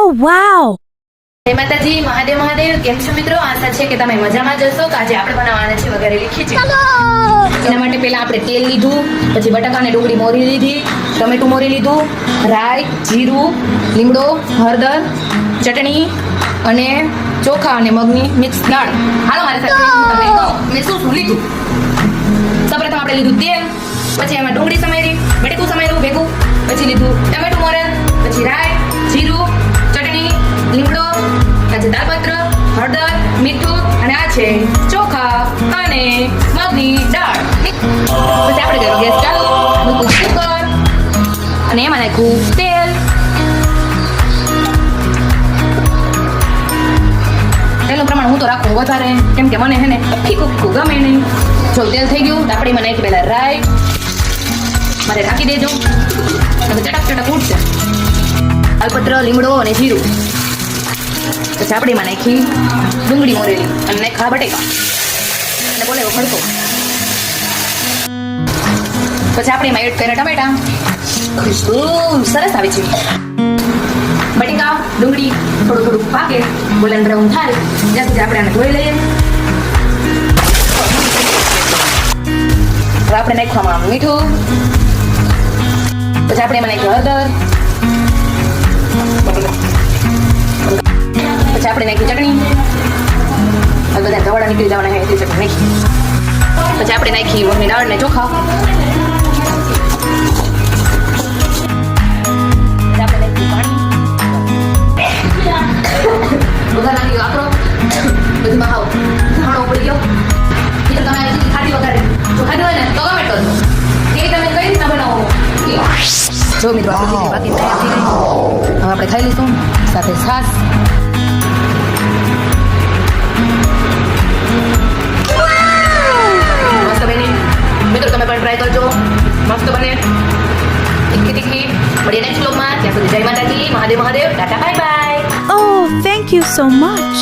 Oh, wow! જય માતાજી, મહાદેવ મહાદેવ. કેમ છો મિત્રો? આશા છે કે તમે મજામાં જ હશો. તો આજે આપણે બનાવવાના છે વઘારેલી ખીચડી. એના માટે પહેલા આપણે તેલ લીધું, પછી બટાકા અને ડુંગળી મોરી લીધી, ટમેટું મોરી લીધું, રાઈ, જીરું, લીમડો, હળદર, ચટણી અને ચોખા અને મગની મિક્સ દાળ. હાલો મારી સાથે હું તમને કહું મેં શું શું લીધું. સૌપ્રથમ આપણે લીધું તેલ, પછી એમાં ડુંગળી સમારી, બટેકું સમાર્યું ભેગું, પછી લીધું ટમેટું મોરેલ, પછી રાઈ, જીરું, ચટણી, લીમડો, આ છે દાલપત્ર, હળદર, મીઠું અને આ છે ચોખા અને મગની દાળ. પછી આપણે કર્યો ગેસ ચાલુ, મૂક્યું કુકર અને એમાં નાખ્યું તેલ. તેલનું પ્રમાણ હું તો રાખું વધારે, કેમ કે મને હે ને ફીકું ફીકું ગમે નહીં. જો તેલ થઈ ગયું તો આપણે એમાં નાખી પહેલા રાઈ, મારે ઢાંકી દેજો, ચટક ચટક ઉઠશે. દાલપત્ર, લીમડો અને જીરું. પછી આપણે એમાં નાખી ડુંગળી મોરેલી અને નાખા બટેકા અને બોલે ભડકો. પછી આપણે એમાં એડ કર્યા ટમેટા. ખુશ્બુ સરસ આવે છે. બટેકા, ડુંગળી થોડું થોડું પાકે, ગોલ્ડન બ્રાઉન થાય ત્યાં સુધી આપણે આને ધોઈ લઈએ. હવે આપણે નાખવામાં મીઠું, પછી આપણે એમાં નાખ્યું હળદર, પછી આપણે નાખી ચટણી, બધા ધવાડા નીકળી જવાના છે એટલી ચટણી નાખી. પછી આપણે નાખી મગની દાળ ને ચોખા. વઘાર નાખી વાપરો, બધું ખાઓ. ખાણો ઉપડી ગયો. એ તો તમે ખાટી વઘારે જો ખાધું હોય ને તો કમેન્ટ કરજો કે તમે કઈ રીતના બનાવો. જો મિત્રો બાકી હવે આપણે ખાઈ લઈશું સાથે છાશ. મસ્ત બની મિત્રો, તમે પણ ટ્રાય કરજો, મસ્ત બને. તીખી તીખી. મળીએ નેક્સ્ટ વ્લોગમાં. ત્યાં સુધી જય માતાજી, Mahadev Mahadev, Tata bye bye. Oh, thank you so much.